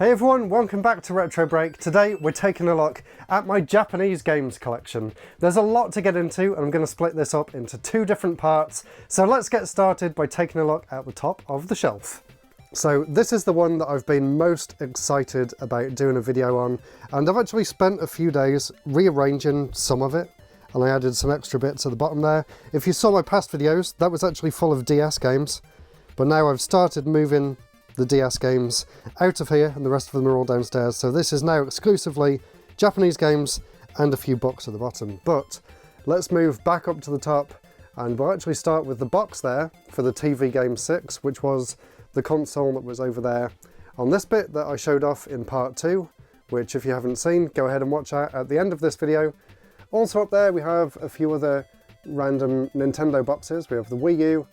Hey everyone, welcome back to RetroBreak. Today we're taking a look at my Japanese games collection. There's a lot to get into and I'm going to split this up into two different parts. So let's get started by taking a look at the top of the shelf. So this is the one that I've been most excited about doing a video on, and I've actually spent a few days rearranging some of it, and I added some extra bits at the bottom there. If you saw my past videos, that was actually full of DS games, but now I've started moving the DS games out of here and the rest of them are all downstairs. So this is now exclusively Japanese games and a few books at the bottom. But let's move back up to the top and we'll actually start with the box there for the TV Game 6, which was the console that was over there on this bit that I showed off in part 2, which if you haven't seen, go ahead and watch that at the end of this video. Also up there we have a few other random Nintendo boxes. We have the Wii U,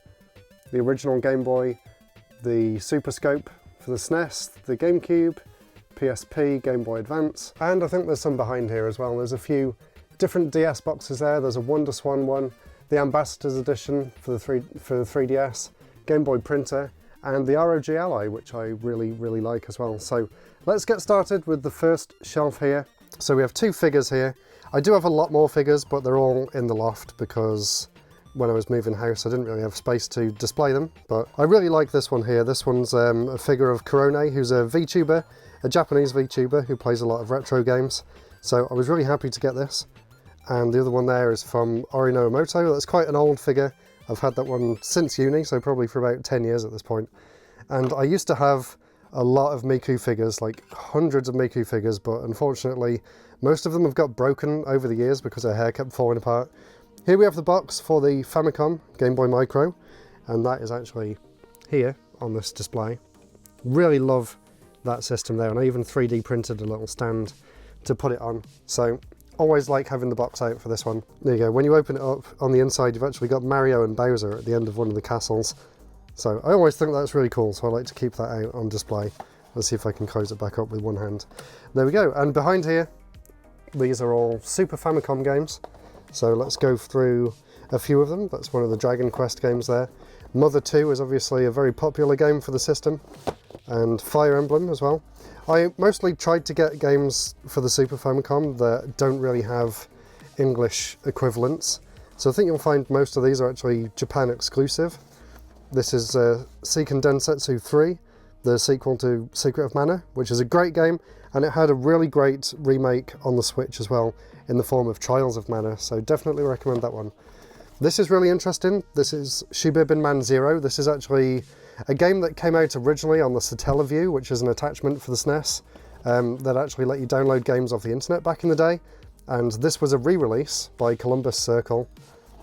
the original Game Boy, the Super Scope for the SNES, the GameCube, PSP, Game Boy Advance, and I think there's some behind here as well. There's a few different DS boxes there. There's a WonderSwan one, the Ambassador's Edition for the 3DS, Game Boy Printer, and the ROG Ally, which I really like as well. So let's get started with the first shelf here. So we have two figures here. I do have a lot more figures, but they're all in the loft because when I was moving house I didn't really have space to display them, but I really like this one here. This one's a figure of Korone, who's a VTuber, a Japanese VTuber who plays a lot of retro games, so I was really happy to get this. And the other one there is from Orino Emoto. That's quite an old figure. I've had that one since uni, so probably for about 10 years at this point. And I used to have a lot of Miku figures, like hundreds of Miku figures, but unfortunately most of them have got broken over the years because their hair kept falling apart. Here we have the box for the Famicom Game Boy Micro, and that is actually here on this display. Really love that system there, and I even 3D printed a little stand to put it on. So always like having the box out for this one. There you go. When you open it up, on the inside you've actually got Mario and Bowser at the end of one of the castles. So I always think that's really cool, so I like to keep that out on display. Let's see if I can close it back up with one hand. There we go. And behind here, these are all Super Famicom games. So let's go through a few of them. That's one of the Dragon Quest games there. Mother 2 is obviously a very popular game for the system, and Fire Emblem as well. I mostly tried to get games for the Super Famicom that don't really have English equivalents. So I think you'll find most of these are actually Japan exclusive. This is Seiken Densetsu 3, the sequel to Secret of Mana, which is a great game, and it had a really great remake on the Switch as well, in the form of Trials of Mana, so definitely recommend that one. This is really interesting. This is Shibibin Man Zero. This is actually a game that came out originally on the Satellaview, which is an attachment for the SNES that actually let you download games off the internet back in the day, and this was a re-release by Columbus Circle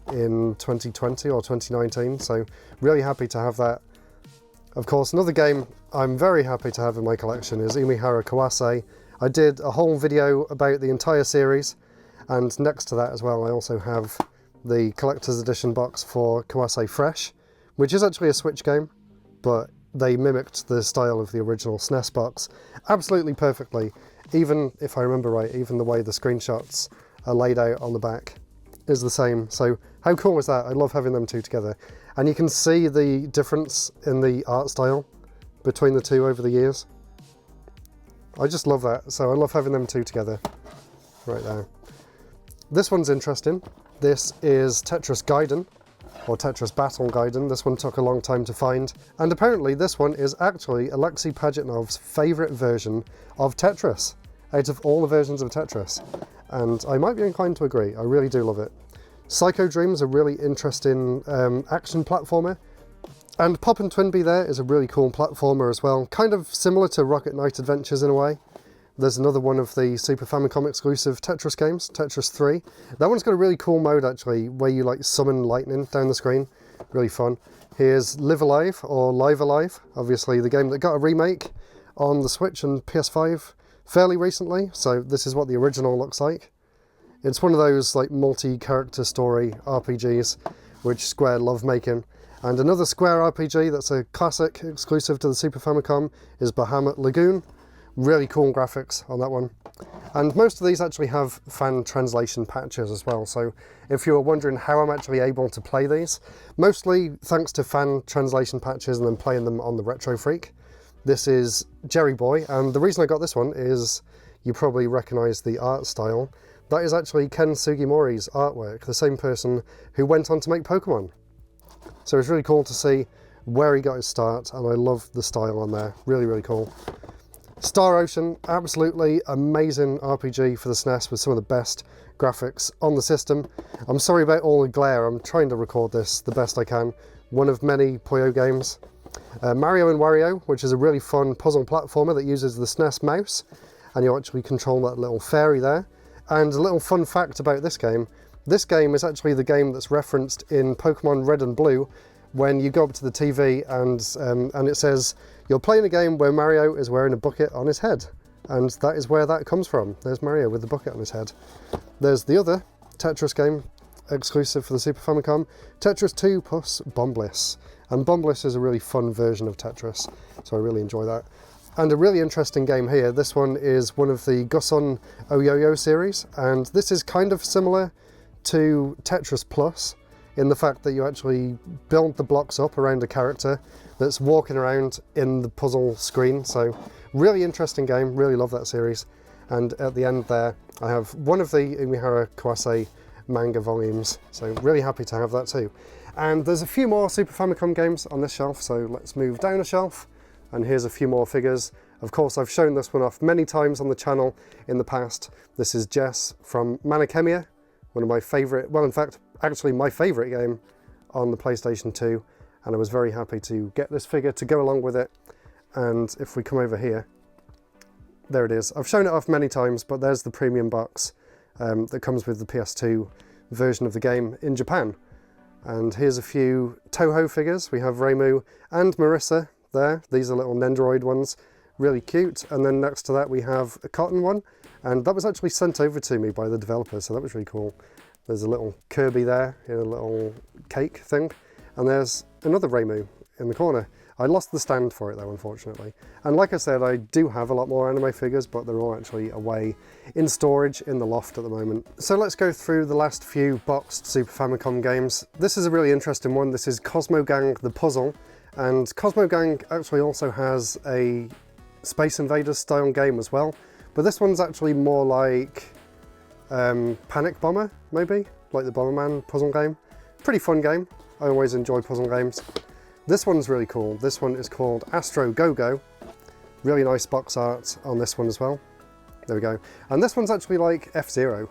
in 2020 or 2019, so really happy to have that. Of course, another game I'm very happy to have in my collection is Umihara Kawase. I did a whole video about the entire series, and next to that as well I also have the collector's edition box for Kawase Fresh, which is actually a Switch game, but they mimicked the style of the original SNES box absolutely perfectly. Even if I remember right, even the way the screenshots are laid out on the back is the same. So how cool is that? I love having them two together. And you can see the difference in the art style between the two over the years. I just love that, so I love having them two together right there. This one's interesting. This is Tetris Gaiden, or Tetris Battle Gaiden. This one took a long time to find, and apparently this one is actually Alexei Pajitnov's favourite version of Tetris out of all the versions of Tetris, and I might be inclined to agree. I really do love it. Psycho Dream's a really interesting action platformer, and Poppin' Twinbee there is a really cool platformer as well, kind of similar to Rocket Knight Adventures in a way. There's another one of the Super Famicom exclusive Tetris games, Tetris 3. That one's got a really cool mode actually, where you like summon lightning down the screen. Really fun. Here's Live Alive, or Live Alive, obviously the game that got a remake on the Switch and PS5 fairly recently, so this is what the original looks like. It's one of those like multi-character story RPGs which Square love making. And another Square RPG that's a classic exclusive to the Super Famicom is Bahamut Lagoon. Really cool graphics on that one. And most of these actually have fan translation patches as well, so if you were wondering how I'm actually able to play these, mostly thanks to fan translation patches and then playing them on the Retro Freak. This is Jerry Boy, and the reason I got this one is you probably recognise the art style. That is actually Ken Sugimori's artwork, the same person who went on to make Pokemon. So it's really cool to see where he got his start, and I love the style on there. Really, really cool. Star Ocean, absolutely amazing RPG for the SNES with some of the best graphics on the system. I'm sorry about all the glare, I'm trying to record this the best I can. One of many Puyo games. Mario and Wario, which is a really fun puzzle platformer that uses the SNES mouse, and you actually control that little fairy there. And a little fun fact about this game is actually the game that's referenced in Pokemon Red and Blue when you go up to the TV and it says, you're playing a game where Mario is wearing a bucket on his head. And that is where that comes from. There's Mario with the bucket on his head. There's the other Tetris game, exclusive for the Super Famicom, Tetris 2 plus Bombliss. And Bombliss is a really fun version of Tetris, so I really enjoy that. And a really interesting game here, this one is one of the Gusun Oyoyo series, and this is kind of similar to Tetris Plus in the fact that you actually build the blocks up around a character that's walking around in the puzzle screen. So really interesting game, really love that series. And at the end there, I have one of the Umihara Kawase manga volumes, so really happy to have that too. And there's a few more Super Famicom games on this shelf, so let's move down a shelf. And here's a few more figures. Of course, I've shown this one off many times on the channel in the past. This is Jess from Manichemia, one of my favourite, well, in fact, actually my favourite game on the PlayStation 2. And I was very happy to get this figure to go along with it. And if we come over here, there it is. I've shown it off many times, but there's the premium box that comes with the PS2 version of the game in Japan. And here's a few Toho figures. We have Reimu and Marissa there. These are little Nendoroid ones, really cute. And then next to that we have a cotton one, and that was actually sent over to me by the developer, so that was really cool. There's a little Kirby there in a little cake thing, and there's another Reimu in the corner. I lost the stand for it though, unfortunately. And like I said, I do have a lot more anime figures, but they're all actually away in storage in the loft at the moment. So let's go through the last few boxed Super Famicom games. This is a really interesting one. This is Cosmo Gang The Puzzle. And Cosmo Gang actually also has a Space Invaders style game as well. But this one's actually more like Panic Bomber, maybe? Like the Bomberman puzzle game. Pretty fun game. I always enjoy puzzle games. This one's really cool. This one is called Astro Go-Go. Really nice box art on this one as well. There we go. And this one's actually like F-Zero.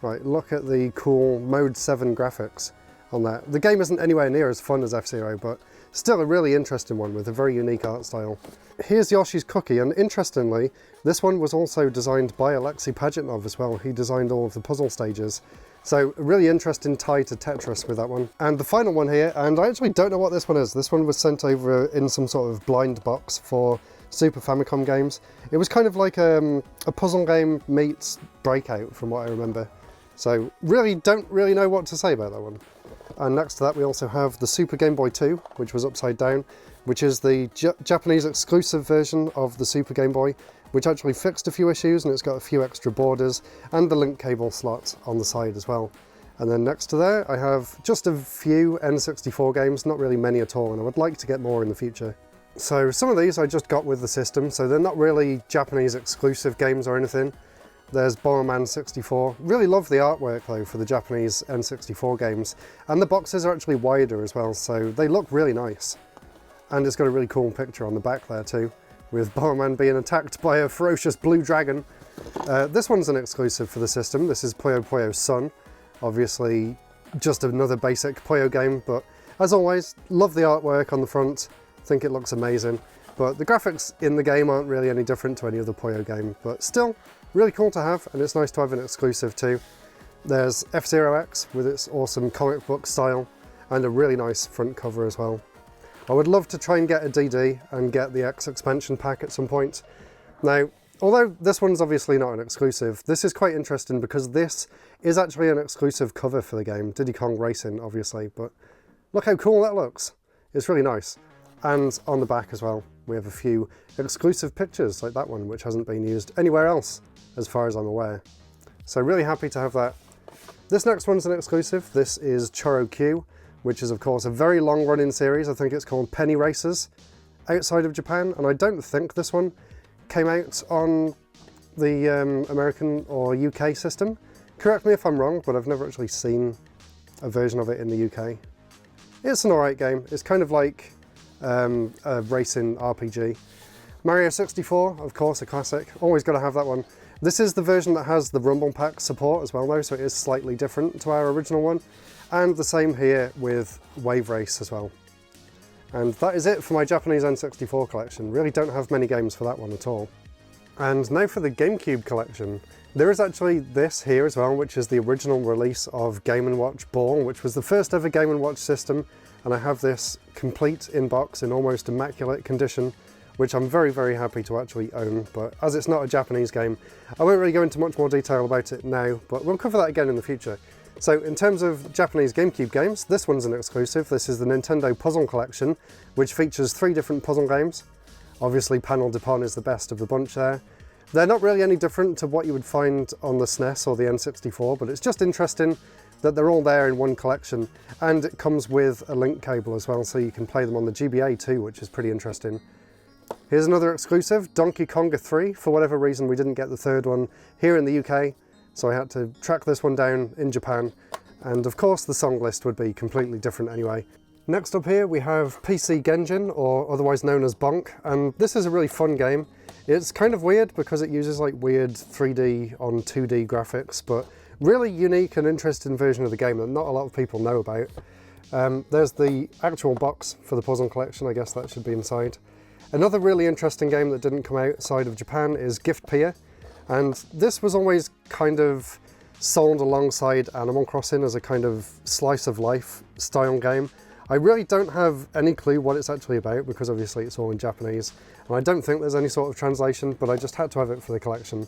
Right, look at the cool Mode 7 graphics on that. The game isn't anywhere near as fun as F-Zero, but still a really interesting one with a very unique art style. Here's Yoshi's Cookie, and interestingly, this one was also designed by Alexei Pajitnov as well. He designed all of the puzzle stages. So a really interesting tie to Tetris with that one. And the final one here, and I actually don't know what this one is. This one was sent over in some sort of blind box for Super Famicom games. It was kind of like a puzzle game meets Breakout from what I remember. So don't really know what to say about that one. And next to that we also have the Super Game Boy 2, which was upside down, which is the Japanese exclusive version of the Super Game Boy, which actually fixed a few issues, and it's got a few extra borders and the link cable slot on the side as well. And then next to there I have just a few N64 games, not really many at all, and I would like to get more in the future. So some of these I just got with the system, so they're not really Japanese exclusive games or anything. There's Bomberman 64. Really love the artwork though for the Japanese N64 games. And the boxes are actually wider as well, so they look really nice. And it's got a really cool picture on the back there too, with Bomberman being attacked by a ferocious blue dragon. This one's an exclusive for the system. This is Puyo Puyo Sun. Obviously just another basic Puyo game, but as always, love the artwork on the front. Think it looks amazing. But the graphics in the game aren't really any different to any other Puyo game, but still, really cool to have, and it's nice to have an exclusive too. There's F-Zero X with its awesome comic book style, and a really nice front cover as well. I would love to try and get a DD and get the X expansion pack at some point. Now, although this one's obviously not an exclusive, this is quite interesting because this is actually an exclusive cover for the game, Diddy Kong Racing obviously, but look how cool that looks. It's really nice. And on the back as well, we have a few exclusive pictures like that one, which hasn't been used anywhere else as far as I'm aware. So really happy to have that. This next one's an exclusive. This is Choro Q, which is of course a very long running series. I think it's called Penny Racers. outside of Japan, and I don't think this one came out on the American or UK system. Correct me if I'm wrong, but I've never actually seen a version of it in the UK. It's an alright game. It's kind of like a racing RPG. Mario 64, of course, a classic. Always got to have that one. This is the version that has the Rumble Pack support as well though, so it is slightly different to our original one. And the same here with Wave Race as well. And that is it for my Japanese N64 collection. Really don't have many games for that one at all. And now for the GameCube collection. There is actually this here as well, which is the original release of Game & Watch Ball, which was the first ever Game & Watch system. And I have this complete in box in almost immaculate condition, which I'm very, very happy to actually own. But as it's not a Japanese game, I won't really go into much more detail about it now, but we'll cover that again in the future. So in terms of Japanese GameCube games, this one's an exclusive. This is the Nintendo Puzzle Collection, which features 3 different puzzle games. Obviously Panel de Pon is the best of the bunch there. They're not really any different to what you would find on the SNES or the N64, but it's just interesting that they're all there in one collection, and it comes with a link cable as well, so you can play them on the GBA too, which is pretty interesting. Here's another exclusive, Donkey Konga 3. For whatever reason we didn't get the third one here in the UK, so I had to track this one down in Japan, and of course the song list would be completely different anyway. Next up here we have PC Genjin, or otherwise known as Bonk, and this is a really fun game. It's kind of weird because it uses like weird 3D on 2D graphics, but really unique and interesting version of the game that not a lot of people know about. There's the actual box for the puzzle collection, I guess that should be inside. Another really interesting game that didn't come outside of Japan is Gift Pia, and this was always kind of sold alongside Animal Crossing as a kind of slice of life style game. I really don't have any clue what it's actually about because obviously it's all in Japanese, and I don't think there's any sort of translation, but I just had to have it for the collection.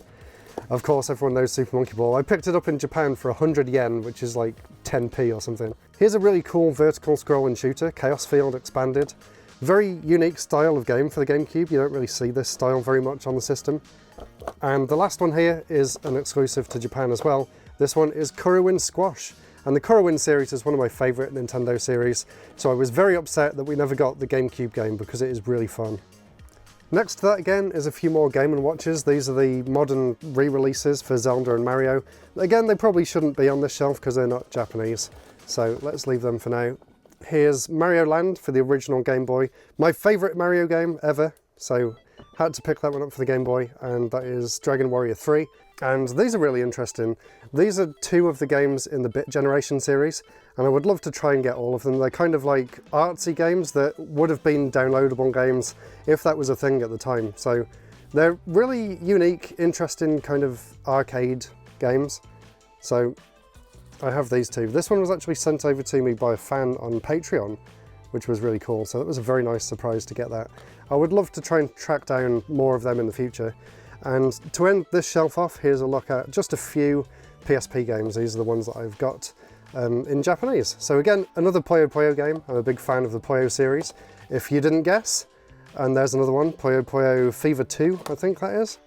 Of course, everyone knows Super Monkey Ball. I picked it up in Japan for 100 yen, which is like 10p or something. Here's a really cool vertical scrolling shooter, Chaos Field Expanded. Very unique style of game for the GameCube. You don't really see this style very much on the system. And the last one here is an exclusive to Japan as well. This one is Kuruwin Squash. And the Kuruwin series is one of my favourite Nintendo series, so I was very upset that we never got the GameCube game because it is really fun. Next to that again is a few more Game & Watches. These are the modern re-releases for Zelda and Mario. Again, they probably shouldn't be on this shelf because they're not Japanese, so let's leave them for now. Here's Mario Land for the original Game Boy. My favourite Mario game ever, so had to pick that one up for the Game Boy, and that is Dragon Warrior 3. And these are really interesting. These are 2 of the games in the Bit Generation series, and I would love to try and get all of them. They're kind of like artsy games that would have been downloadable games if that was a thing at the time. So they're really unique, interesting kind of arcade games. So I have these 2. This one was actually sent over to me by a fan on Patreon, which was really cool. So that was a very nice surprise to get that. I would love to try and track down more of them in the future. And to end this shelf off, here's a look at just a few PSP games. These are the ones that I've got in Japanese. So again, another Puyo Puyo game. I'm a big fan of the Puyo series, if you didn't guess. And there's another one, Puyo Puyo Fever 2, I think that is.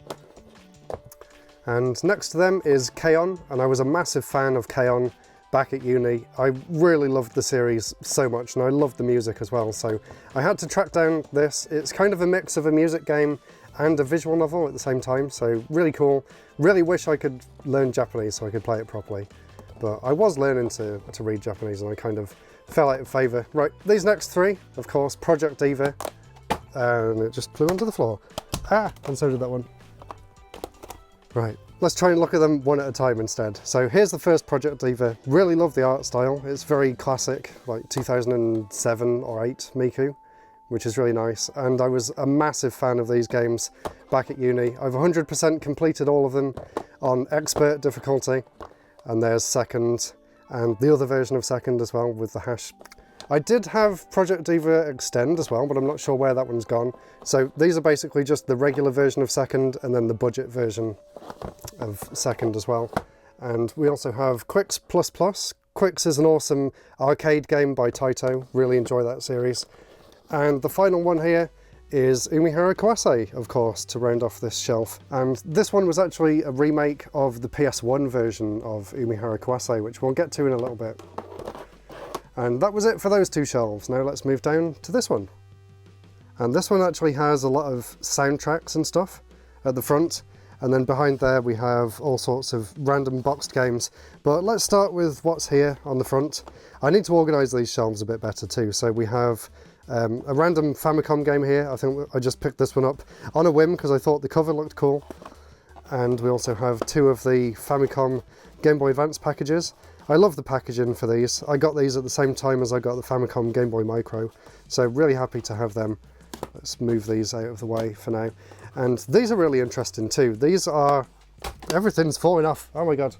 And next to them is K-On!, and I was a massive fan of K-On! Back at uni. I really loved the series so much, and I loved the music as well, so I had to track down this. It's kind of a mix of a music game and a visual novel at the same time, so really cool. Really wish I could learn Japanese so I could play it properly, but I was learning to read Japanese and I kind of fell out of favour. Right, these next 3, of course, Project Diva, and it just flew onto the floor. Ah, and so did that one. Right, let's try and look at them one at a time instead. So here's the first Project Diva. Really love the art style. It's very classic, like 2007 or 8 Miku, which is really nice. And I was a massive fan of these games back at uni. I've 100% completed all of them on expert difficulty. And there's Second, and the other version of Second as well with the hash. I did have Project Diva Extend as well, but I'm not sure where that one's gone. So these are basically just the regular version of Second and then the budget version of Second as well. And we also have Quicks Plus Plus. Quicks is an awesome arcade game by Taito. Really enjoy that series. And the final one here is Umihara Kawase, of course, to round off this shelf. And this one was actually a remake of the PS1 version of Umihara Kawase, which we'll get to in a little bit. And that was it for those 2 shelves. Now let's move down to this one. And this one actually has a lot of soundtracks and stuff at the front. And then behind there we have all sorts of random boxed games. But let's start with what's here on the front. I need to organise these shelves a bit better too. So we have a random Famicom game here. I think I just picked this one up on a whim because I thought the cover looked cool. And we also have two of the Famicom Game Boy Advance packages. I love the packaging for these. I got these at the same time as I got the Famicom Game Boy Micro. So really happy to have them. Let's move these out of the way for now. And these are really interesting too. These are... everything's falling off. Oh my god.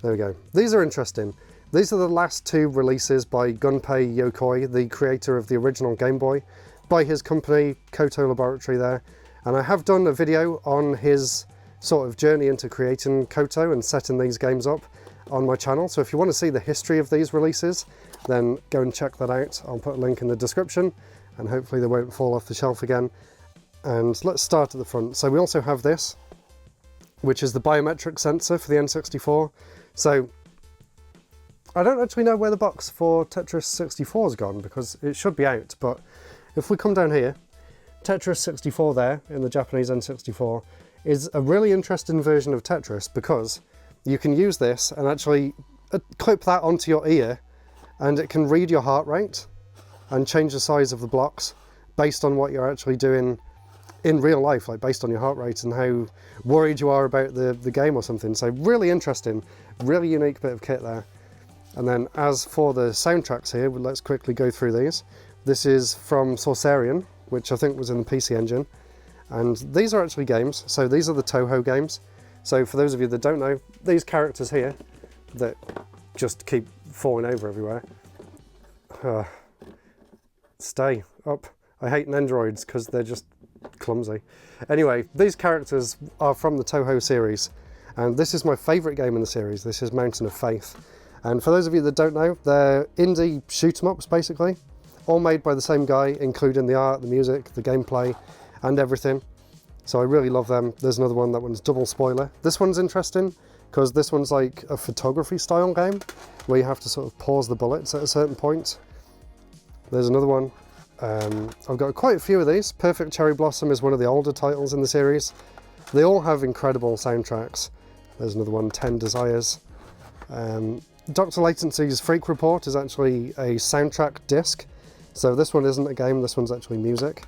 There we go. These are interesting. These are the last two releases by Gunpei Yokoi, the creator of the original Game Boy, by his company, Koto Laboratory there. And I have done a video on his sort of journey into creating Koto and setting these games up on my channel. So if you want to see the history of these releases, then go and check that out. I'll put a link in the description and hopefully they won't fall off the shelf again. And let's start at the front. So we also have this, which is the biometric sensor for the N64. So I don't actually know where the box for Tetris 64 has gone because it should be out. But if we come down here, Tetris 64 there in the Japanese N64 is a really interesting version of Tetris because you can use this and actually clip that onto your ear and it can read your heart rate and change the size of the blocks based on what you're actually doing in real life, like based on your heart rate and how worried you are about the game or something. So really interesting, really unique bit of kit there. And then as for the soundtracks here, let's quickly go through these. This is from Sorcerian, which I think was in the PC Engine. And these are actually games. So these are the Toho games. So for those of you that don't know, these characters here that just keep falling over everywhere. Stay up. I hate Nendroids because they're just clumsy. Anyway, these characters are from the Toho series, and this is my favourite game in the series. This is Mountain of Faith. And for those of you that don't know, they're indie shoot-em-ups basically, all made by the same guy, including the art, the music, the gameplay, and everything. So I really love them. There's another one, that one's double spoiler. This one's interesting because this one's like a photography style game where you have to sort of pause the bullets at a certain point. There's another one. I've got quite a few of these. Perfect Cherry Blossom is one of the older titles in the series. They all have incredible soundtracks. There's another one, 10 Desires. Dr. Latency's Freak Report is actually a soundtrack disc. So this one isn't a game, this one's actually music.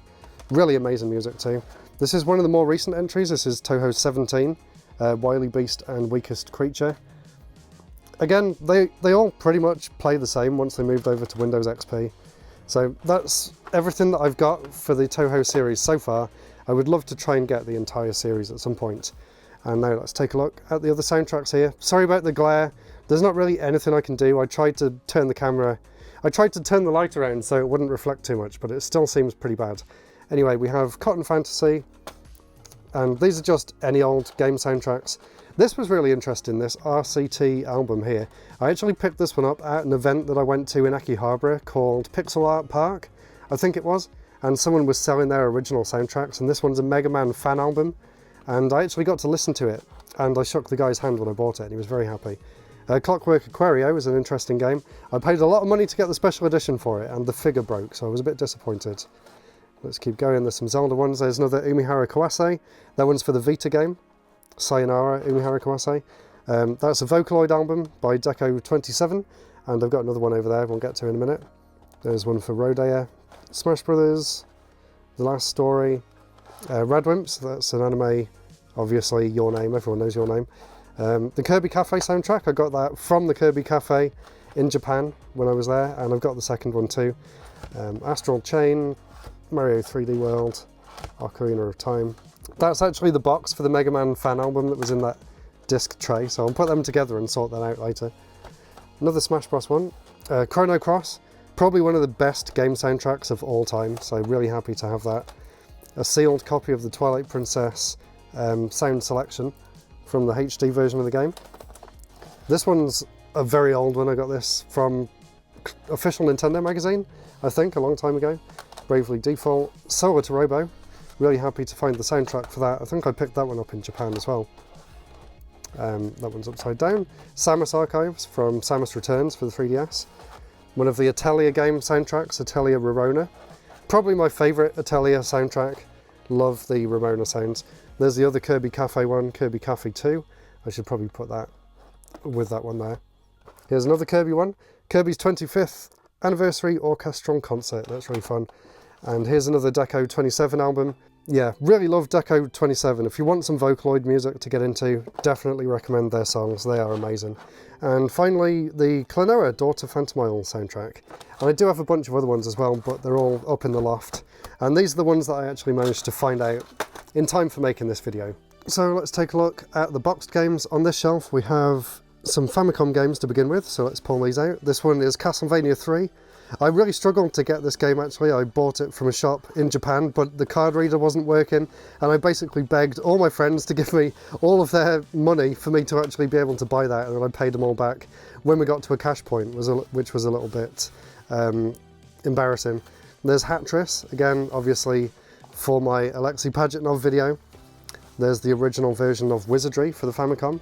Really amazing music too. This is one of the more recent entries. This is Toho 17, Wily Beast and Weakest Creature. Again, they all pretty much play the same once they moved over to Windows XP. So that's everything that I've got for the Toho series so far. I would love to try and get the entire series at some point. And now let's take a look at the other soundtracks here. Sorry about the glare. There's not really anything I can do. I tried to turn the light around so it wouldn't reflect too much, but it still seems pretty bad. Anyway, we have Cotton Fantasy, and these are just any old game soundtracks. This was really interesting, this RCT album here. I actually picked this one up at an event that I went to in Akihabara called Pixel Art Park, I think it was, and someone was selling their original soundtracks, and this one's a Mega Man fan album, and I actually got to listen to it, and I shook the guy's hand when I bought it, and he was very happy. Clockwork Aquario is an interesting game. I paid a lot of money to get the special edition for it, and the figure broke, so I was a bit disappointed. Let's keep going, there's some Zelda ones. There's another Umihara Kawase. That one's for the Vita game. Sayonara Umihara Kawase. That's a Vocaloid album by Deco27, and I've got another one over there we'll get to in a minute. There's one for Rodea, Smash Brothers, The Last Story, Radwimps, that's an anime, obviously Your Name, everyone knows Your Name. The Kirby Cafe soundtrack, I got that from the Kirby Cafe in Japan when I was there, and I've got the second one too. Astral Chain, Mario 3D World, Ocarina of Time. That's actually the box for the Mega Man fan album that was in that disc tray, so I'll put them together and sort that out later. Another Smash Bros one, Chrono Cross, probably one of the best game soundtracks of all time, so really happy to have that. A sealed copy of the Twilight Princess sound selection from the HD version of the game. This one's a very old one. I got this from official Nintendo magazine, I think, a long time ago. Bravely Default, Solo to Robo. Really happy to find the soundtrack for that. I think I picked that one up in Japan as well. That one's upside down. Samus Archives from Samus Returns for the 3DS. One of the Atelier game soundtracks, Atelier Rorona. Probably my favourite Atelier soundtrack. Love the Ramona sounds. There's the other Kirby Cafe one, Kirby Cafe 2. I should probably put that with that one there. Here's another Kirby one, Kirby's 25th Anniversary Orchestron Concert. That's really fun. And here's another Deco 27 album. Yeah, really love Deco 27. If you want some Vocaloid music to get into, definitely recommend their songs. They are amazing. And finally, the Klonoa Daughter Phantom Isle soundtrack. And I do have a bunch of other ones as well, but they're all up in the loft. And these are the ones that I actually managed to find out in time for making this video. So let's take a look at the boxed games. On this shelf we have some Famicom games to begin with, so let's pull these out. This one is Castlevania 3. I really struggled to get this game actually. I bought it from a shop in Japan, but the card reader wasn't working, and I basically begged all my friends to give me all of their money for me to actually be able to buy that, and then I paid them all back when we got to a cash point, which was a little bit embarrassing. There's Hattress, again obviously for my Alexei Pajitnov video. There's the original version of Wizardry for the Famicom.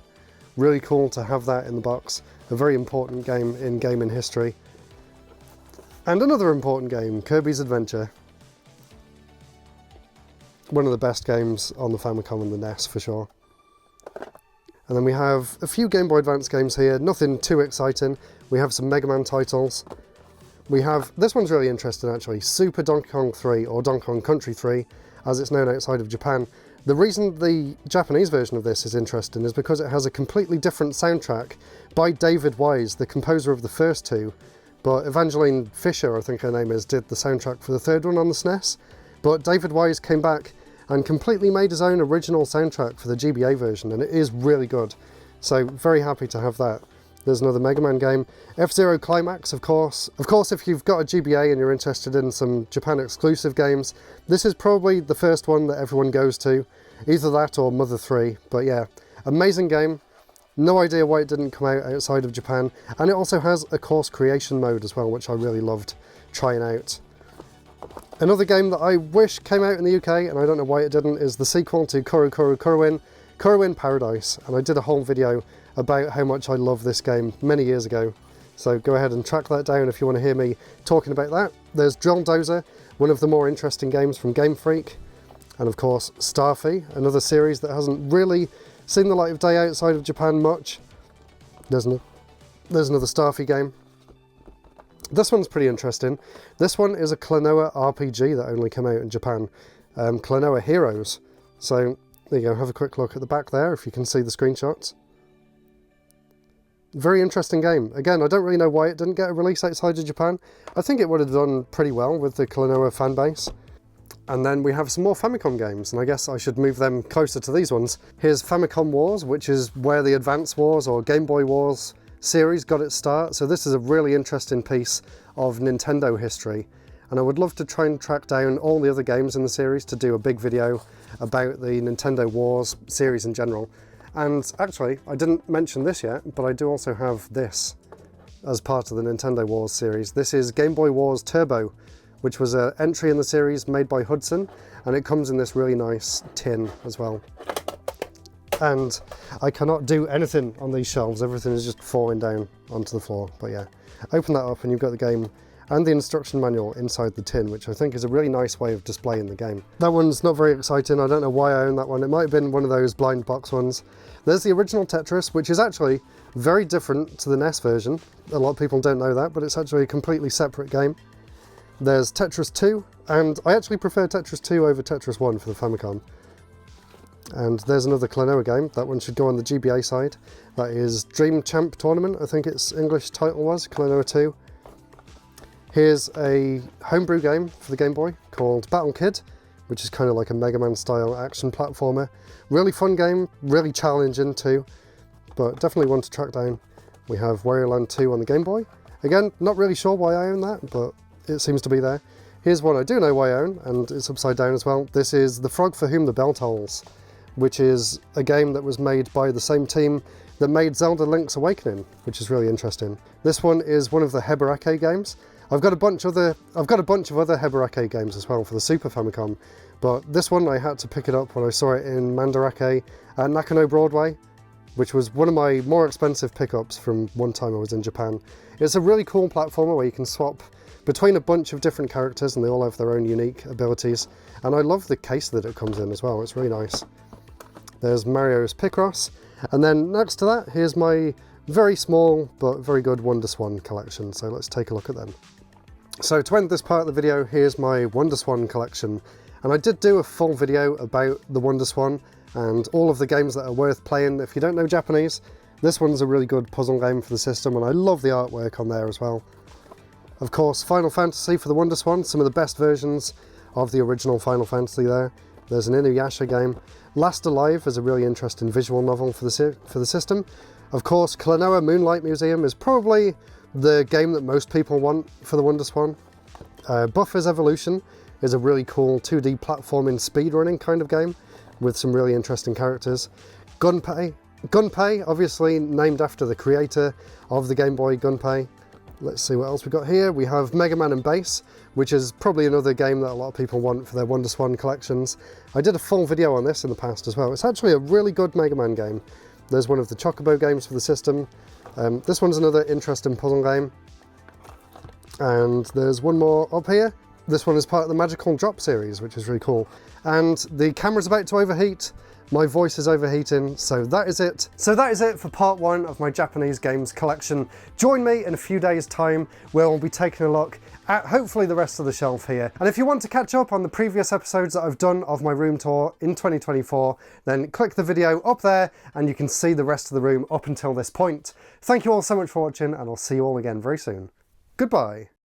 Really cool to have that in the box. A very important game in gaming history. And another important game, Kirby's Adventure. One of the best games on the Famicom and the NES for sure. And then we have a few Game Boy Advance games here, nothing too exciting. We have some Mega Man titles. We have, this one's really interesting actually, Super Donkey Kong 3, or Donkey Kong Country 3, as it's known outside of Japan. The reason the Japanese version of this is interesting is because it has a completely different soundtrack by David Wise, the composer of the first two. But Evangeline Fisher, I think her name is, did the soundtrack for the third one on the SNES. But David Wise came back and completely made his own original soundtrack for the GBA version, and it is really good. So very happy to have that. There's another Mega Man game. F-Zero Climax, of course. Of course, if you've got a GBA and you're interested in some Japan exclusive games, this is probably the first one that everyone goes to. Either that or Mother 3. But yeah, amazing game. No idea why it didn't come out outside of Japan. And it also has a course creation mode as well, which I really loved trying out. Another game that I wish came out in the UK, and I don't know why it didn't, is the sequel to Kuru Kuru Kuruin, Kuruin Paradise. And I did a whole video about how much I love this game many years ago. So go ahead and track that down if you want to hear me talking about that. There's Drill Dozer, one of the more interesting games from Game Freak. And of course, Starfy, another series that hasn't really seen the light of day outside of Japan much. There's another Starfy game. This one's pretty interesting. This one is a Klonoa RPG that only came out in Japan. Klonoa Heroes. So there you go, have a quick look at the back there if you can see the screenshots. Very interesting game. Again, I don't really know why it didn't get a release outside of Japan. I think it would have done pretty well with the Klonoa fan base. And then we have some more Famicom games, and I guess I should move them closer to these ones. Here's Famicom Wars, which is where the Advance Wars or Game Boy Wars series got its start. So this is a really interesting piece of Nintendo history. And I would love to try and track down all the other games in the series to do a big video about the Nintendo Wars series in general. And actually, I didn't mention this yet, but I do also have this as part of the Nintendo Wars series. This is Game Boy Wars Turbo, which was an entry in the series made by Hudson, and it comes in this really nice tin as well. And I cannot do anything on these shelves, everything is just falling down onto the floor. But yeah, open that up and you've got the game and the instruction manual inside the tin, which I think is a really nice way of displaying the game. That one's not very exciting, I don't know why I own that one. It might have been one of those blind box ones. There's the original Tetris, which is actually very different to the NES version. A lot of people don't know that, but it's actually a completely separate game. There's Tetris 2, and I actually prefer Tetris 2 over Tetris 1 for the Famicom. And there's another Klonoa game. That one should go on the GBA side. That is Dream Champ Tournament, I think its English title was, Klonoa 2. Here's a homebrew game for the Game Boy called Battle Kid, which is kind of like a Mega Man style action platformer. Really fun game, really challenging too, but definitely one to track down. We have Wario Land 2 on the Game Boy. Again, not really sure why I own that, but it seems to be there. Here's one I do know why I own, and it's upside down as well. This is The Frog for Whom the Bell Tolls, which is a game that was made by the same team that made Zelda Link's Awakening, which is really interesting. This one is one of the Heberake games. I've got a bunch of other Heberake games as well for the Super Famicom, but this one I had to pick it up when I saw it in Mandarake at Nakano Broadway, which was one of my more expensive pickups from one time I was in Japan. It's a really cool platformer where you can swap between a bunch of different characters, and they all have their own unique abilities. And I love the case that it comes in as well, it's really nice. There's Mario's Picross, and then next to that, here's my very small but very good WonderSwan collection, so let's take a look at them. So to end this part of the video, here's my WonderSwan collection, and I did do a full video about the WonderSwan and all of the games that are worth playing. If you don't know Japanese, this one's a really good puzzle game for the system, and I love the artwork on there as well. Of course, Final Fantasy for the WonderSwan, some of the best versions of the original Final Fantasy there. There's an Inuyasha game. Last Alive is a really interesting visual novel for the system. Of course, Klonoa Moonlight Museum is probably the game that most people want for the WonderSwan. Buffer's Evolution is a really cool 2D platforming speedrunning kind of game with some really interesting characters. Gunpei, obviously named after the creator of the Game Boy, Gunpei. Let's see what else we've got here. We have Mega Man and Bass, which is probably another game that a lot of people want for their WonderSwan collections. I did a full video on this in the past as well. It's actually a really good Mega Man game. There's one of the Chocobo games for the system. This one's another interesting puzzle game. And there's one more up here. This one is part of the Magical Drop series, which is really cool. And the camera's about to overheat. My voice is overheating, so that is it. So that is it for part one of my Japanese games collection. Join me in a few days' time where we'll be taking a look at hopefully the rest of the shelf here. And if you want to catch up on the previous episodes that I've done of my room tour in 2024, then click the video up there and you can see the rest of the room up until this point. Thank you all so much for watching, and I'll see you all again very soon. Goodbye.